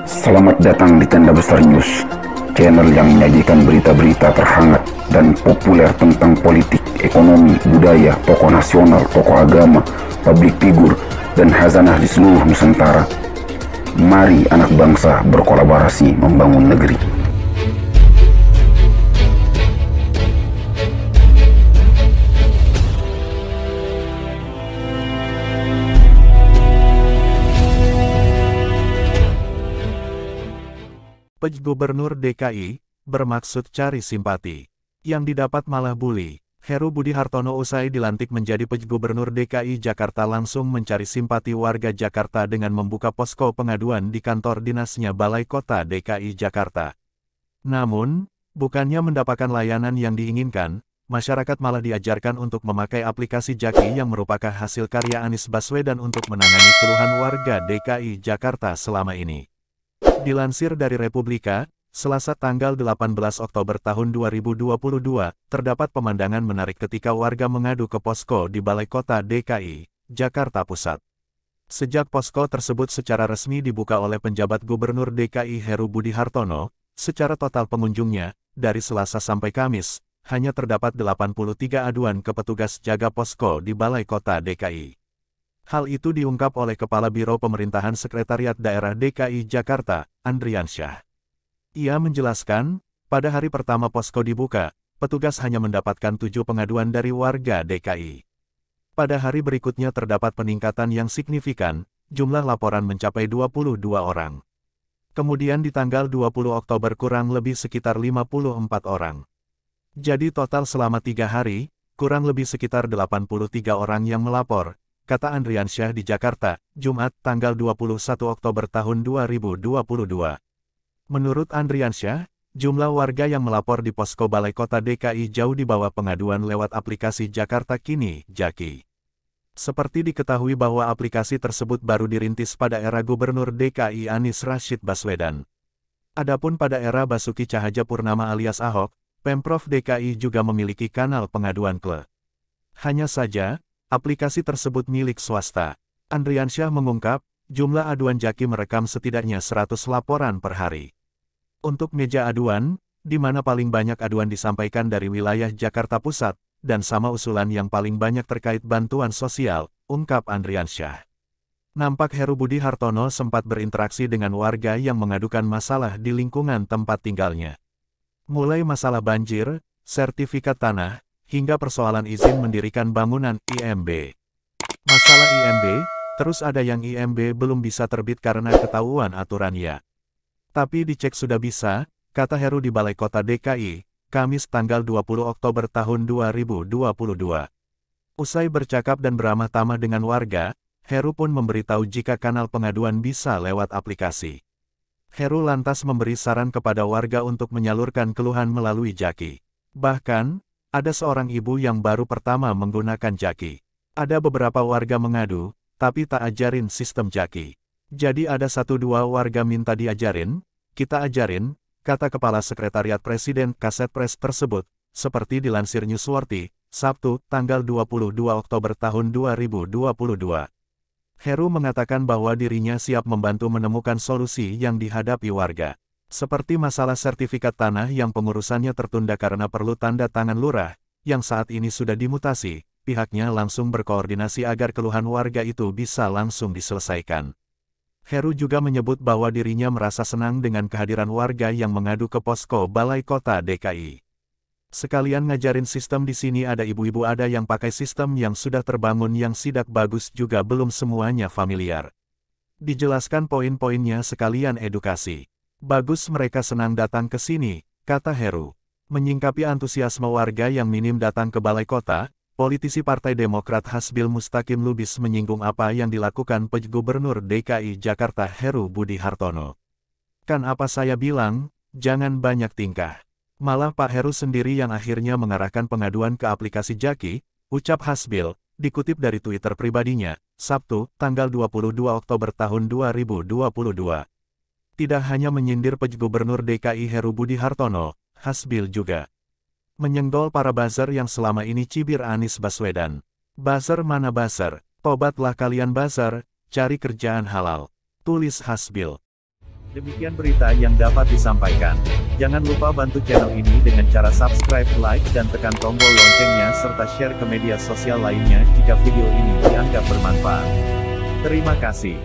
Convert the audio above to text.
Selamat datang di Tenda Besar News, channel yang menyajikan berita-berita terhangat dan populer tentang politik, ekonomi, budaya, tokoh nasional, tokoh agama, publik figur, dan khazanah di seluruh Nusantara. Mari anak bangsa berkolaborasi membangun negeri. PJ Gubernur DKI, bermaksud cari simpati. Yang didapat malah bully. Heru Budi Hartono usai dilantik menjadi PJ Gubernur DKI Jakarta langsung mencari simpati warga Jakarta dengan membuka posko pengaduan di kantor dinasnya Balai Kota DKI Jakarta. Namun, bukannya mendapatkan layanan yang diinginkan, masyarakat malah diajarkan untuk memakai aplikasi Jaki yang merupakan hasil karya Anies Baswedan untuk menangani keluhan warga DKI Jakarta selama ini. Dilansir dari Republika, Selasa tanggal 18 Oktober tahun 2022, terdapat pemandangan menarik ketika warga mengadu ke posko di Balai Kota DKI, Jakarta Pusat. Sejak posko tersebut secara resmi dibuka oleh penjabat Gubernur DKI Heru Budi Hartono, secara total pengunjungnya, dari Selasa sampai Kamis, hanya terdapat 83 aduan ke petugas jaga posko di Balai Kota DKI. Hal itu diungkap oleh Kepala Biro Pemerintahan Sekretariat Daerah DKI Jakarta, Andriansyah. Ia menjelaskan, pada hari pertama posko dibuka, petugas hanya mendapatkan 7 pengaduan dari warga DKI. Pada hari berikutnya terdapat peningkatan yang signifikan, jumlah laporan mencapai 22 orang. Kemudian di tanggal 20 Oktober kurang lebih sekitar 54 orang. Jadi total selama 3 hari, kurang lebih sekitar 83 orang yang melapor, kata Andriansyah di Jakarta, Jumat, tanggal 21 Oktober tahun 2022. Menurut Andriansyah, jumlah warga yang melapor di posko Balai Kota DKI jauh di bawah pengaduan lewat aplikasi Jakarta Kini, Jaki. Seperti diketahui bahwa aplikasi tersebut baru dirintis pada era Gubernur DKI Anies Rashid Baswedan. Adapun pada era Basuki Cahayapurnama alias Ahok, Pemprov DKI juga memiliki kanal pengaduan KLE. Hanya saja, aplikasi tersebut milik swasta. Andriansyah mengungkap, jumlah aduan Jaki merekam setidaknya 100 laporan per hari. Untuk meja aduan, di mana paling banyak aduan disampaikan dari wilayah Jakarta Pusat, dan sama usulan yang paling banyak terkait bantuan sosial, ungkap Andriansyah. Nampak Heru Budi Hartono sempat berinteraksi dengan warga yang mengadukan masalah di lingkungan tempat tinggalnya. Mulai masalah banjir, sertifikat tanah, hingga persoalan izin mendirikan bangunan IMB. Masalah IMB, terus ada yang IMB belum bisa terbit karena ketahuan aturannya. Tapi dicek sudah bisa, kata Heru di Balai Kota DKI, Kamis tanggal 20 Oktober tahun 2022. Usai bercakap dan beramah tamah dengan warga, Heru pun memberitahu jika kanal pengaduan bisa lewat aplikasi. Heru lantas memberi saran kepada warga untuk menyalurkan keluhan melalui Jaki. Bahkan, ada seorang ibu yang baru pertama menggunakan Jaki. Ada beberapa warga mengadu, tapi tak ajarin sistem Jaki. Jadi ada 1-2 warga minta diajarin, kita ajarin, kata Kepala Sekretariat Presiden Kasetpres tersebut, seperti dilansir Newsworthy, Sabtu, tanggal 22 Oktober tahun 2022. Heru mengatakan bahwa dirinya siap membantu menemukan solusi yang dihadapi warga. Seperti masalah sertifikat tanah yang pengurusannya tertunda karena perlu tanda tangan lurah, yang saat ini sudah dimutasi, pihaknya langsung berkoordinasi agar keluhan warga itu bisa langsung diselesaikan. Heru juga menyebut bahwa dirinya merasa senang dengan kehadiran warga yang mengadu ke posko Balai Kota DKI. Sekalian ngajarin sistem di sini, ada ibu-ibu ada yang pakai sistem yang sudah terbangun yang sidak bagus juga belum semuanya familiar. Dijelaskan poin-poinnya sekalian edukasi. Bagus mereka senang datang ke sini, kata Heru. Menyingkapi antusiasme warga yang minim datang ke Balai Kota, politisi Partai Demokrat Hasbil Mustaqim Lubis menyinggung apa yang dilakukan PJ Gubernur DKI Jakarta Heru Budi Hartono. Kan apa saya bilang, jangan banyak tingkah. Malah Pak Heru sendiri yang akhirnya mengarahkan pengaduan ke aplikasi Jaki, ucap Hasbil, dikutip dari Twitter pribadinya, Sabtu, tanggal 22 Oktober tahun 2022. Tidak hanya menyindir PJ Gubernur DKI Heru Budi Hartono, Hasbil juga menyenggol para buzzer yang selama ini cibir Anies Baswedan. Buzzer mana buzzer? Tobatlah kalian buzzer, cari kerjaan halal. Tulis Hasbil. Demikian berita yang dapat disampaikan. Jangan lupa bantu channel ini dengan cara subscribe, like, dan tekan tombol loncengnya serta share ke media sosial lainnya jika video ini dianggap bermanfaat. Terima kasih.